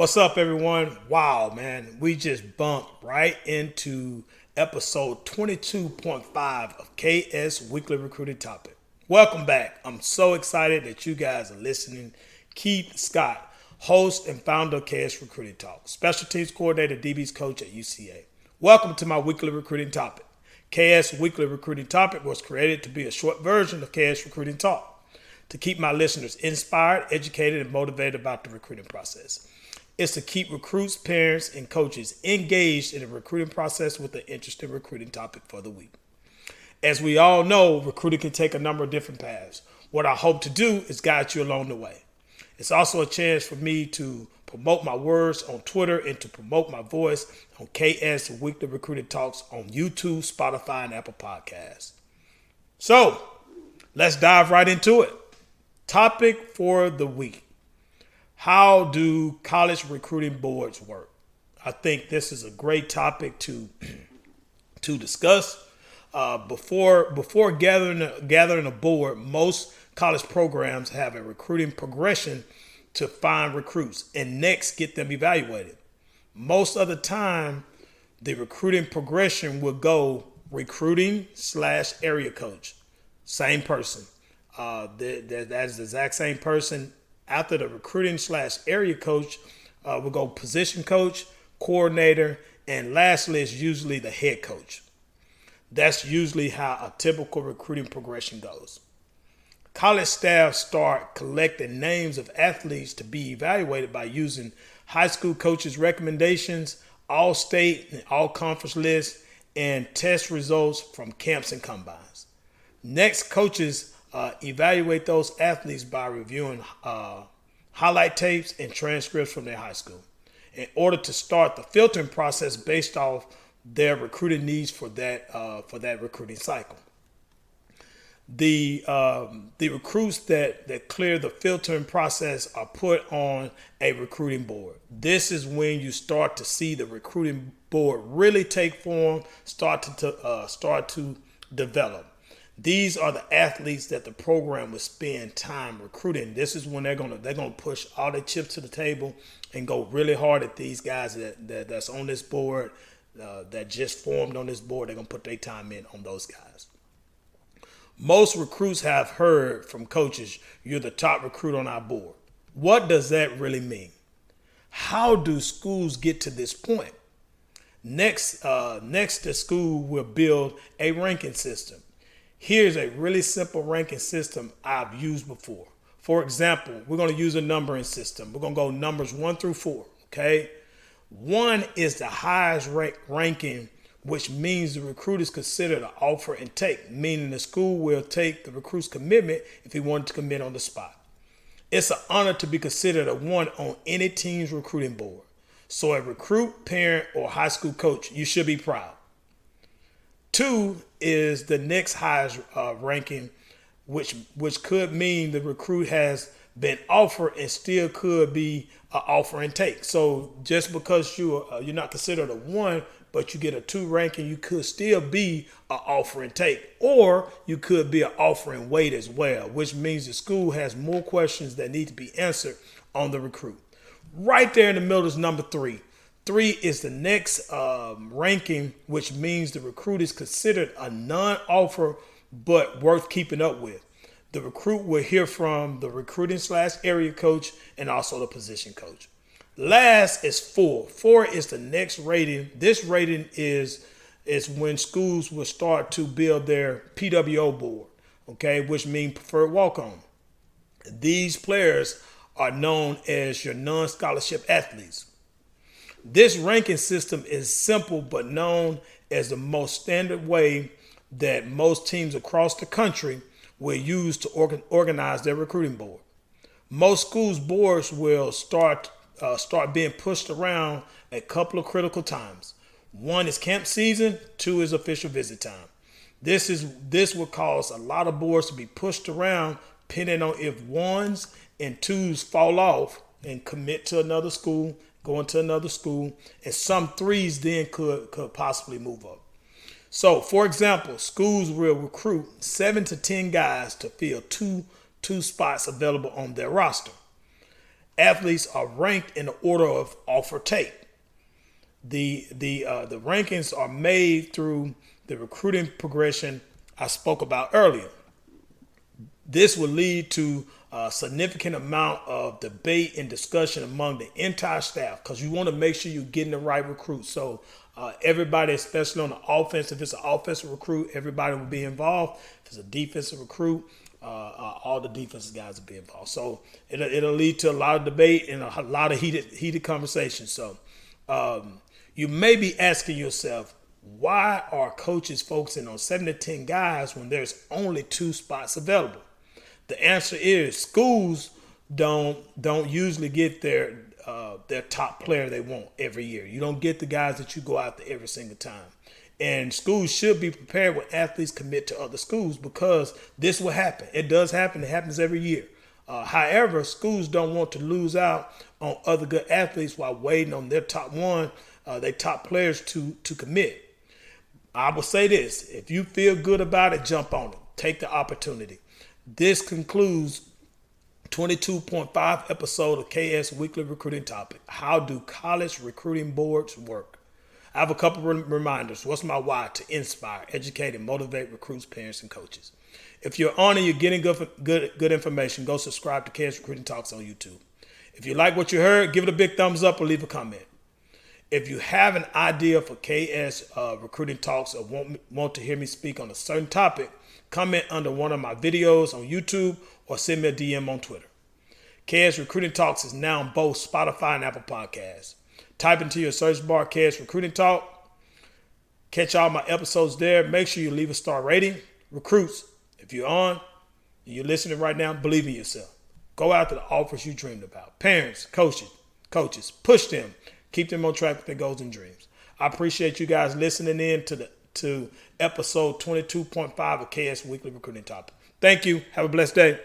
What's up, everyone? Wow, man, we just bumped right into episode 22.5 of KS Weekly Recruiting Topic. Welcome back. I'm so excited that you guys are listening. Keith Scott, host and founder of KS Recruiting Talk, special teams coordinator, DB's coach at UCA. Welcome to my weekly recruiting topic. KS Weekly Recruiting Topic was created to be a short version of KS Recruiting Talk, to keep my listeners inspired, educated, and motivated about the recruiting process. It's to keep recruits, parents, and coaches engaged in the recruiting process with an interesting recruiting topic for the week. As we all know, recruiting can take a number of different paths. What I hope to do is guide you along the way. It's also a chance for me to promote my words on Twitter and to promote my voice on KS Weekly Recruiting Talks on YouTube, Spotify, and Apple Podcasts. So, let's dive right into it. Topic for the week. How do college recruiting boards work? I think this is a great topic to discuss. Before gathering a board, most college programs have a recruiting progression to find recruits and next get them evaluated. Most of the time, the recruiting progression will go recruiting/area coach. Same person. That's the exact same person. After the recruiting/area coach, we'll go position coach, coordinator, and lastly is usually the head coach. That's usually how a typical recruiting progression goes. College staff start collecting names of athletes to be evaluated by using high school coaches' recommendations, all state and all conference lists, and test results from camps and combines. Next, coaches evaluate those athletes by reviewing highlight tapes and transcripts from their high school in order to start the filtering process based off their recruiting needs for that recruiting cycle. The recruits that clear the filtering process are put on a recruiting board. This is when you start to see the recruiting board really take form, start to develop. These are the athletes that the program will spend time recruiting. This is when they're gonna push all their chips to the table and go really hard at these guys that's on this board, that just formed on this board. They're gonna put their time in on those guys. Most recruits have heard from coaches, "You're the top recruit on our board." What does that really mean? How do schools get to this point? Next, the school will build a ranking system. Here's a really simple ranking system I've used before. For example, we're going to use a numbering system. We're going to go numbers 1 through 4, okay? 1 is the highest ranking, which means the recruit is considered an offer and take, meaning the school will take the recruit's commitment if he wanted to commit on the spot. It's an honor to be considered a 1 on any team's recruiting board. So a recruit, parent, or high school coach, you should be proud. 2 is the next highest ranking, which could mean the recruit has been offered and still could be an offer and take. So just because you're not considered a 1, but you get a 2 ranking, you could still be an offer and take, or you could be an offer and wait as well, which means the school has more questions that need to be answered on the recruit. Right there in the middle is number 3. 3 is the next ranking, which means the recruit is considered a non-offer but worth keeping up with. The recruit will hear from the recruiting/area coach and also the position coach. Last is 4. 4 is the next rating. This rating is when schools will start to build their PWO board, okay, which means preferred walk-on. These players are known as your non-scholarship athletes. This ranking system is simple but known as the most standard way that most teams across the country will use to organize their recruiting board. Most schools' boards will start being pushed around a couple of critical times. 1 is camp season, 2 is official visit time. This will cause a lot of boards to be pushed around depending on if 1s and 2s fall off and commit to another school, going to another school, and some 3s then could possibly move up. So, for example, schools will recruit 7 to 10 guys to fill two spots available on their roster. athletes are ranked in the order of offer take. The rankings are made through the recruiting progression I spoke about earlier. This will lead to a significant amount of debate and discussion among the entire staff, because you want to make sure you're getting the right recruits. So everybody, especially on the offense, if it's an offensive recruit, everybody will be involved. If it's a defensive recruit, all the defensive guys will be involved. So it'll lead to a lot of debate and a lot of heated conversation. So you may be asking yourself, why are coaches focusing on 7 to 10 guys when there's only 2 spots available? The answer is schools don't usually get their top player they want every year. You don't get the guys that you go after every single time. And schools should be prepared when athletes commit to other schools, because this will happen. It does happen. It happens every year. However, schools don't want to lose out on other good athletes while waiting on their top players to commit. I will say this: if you feel good about it, jump on it. Take the opportunity. This concludes 22.5 episode of KS Weekly Recruiting Topic. How do college recruiting boards work? I have a couple of reminders. What's my why? To inspire, educate, and motivate recruits, parents, and coaches. If you're on and you're getting good information, go subscribe to KS Recruiting Talks on YouTube. If you like what you heard, give it a big thumbs up or leave a comment. If you have an idea for KS Recruiting Talks or want to hear me speak on a certain topic, comment under one of my videos on YouTube or send me a DM on Twitter. KS Recruiting Talks is now on both Spotify and Apple Podcasts. Type into your search bar KS Recruiting Talk. Catch all my episodes there. Make sure you leave a star rating. Recruits, if you're on and you're listening right now, believe in yourself. Go after the offers you dreamed about. Parents, coaches, push them. Keep them on track with their goals and dreams. I appreciate you guys listening in to episode 22.5 of KS Weekly Recruiting Topic. Thank you. Have a blessed day.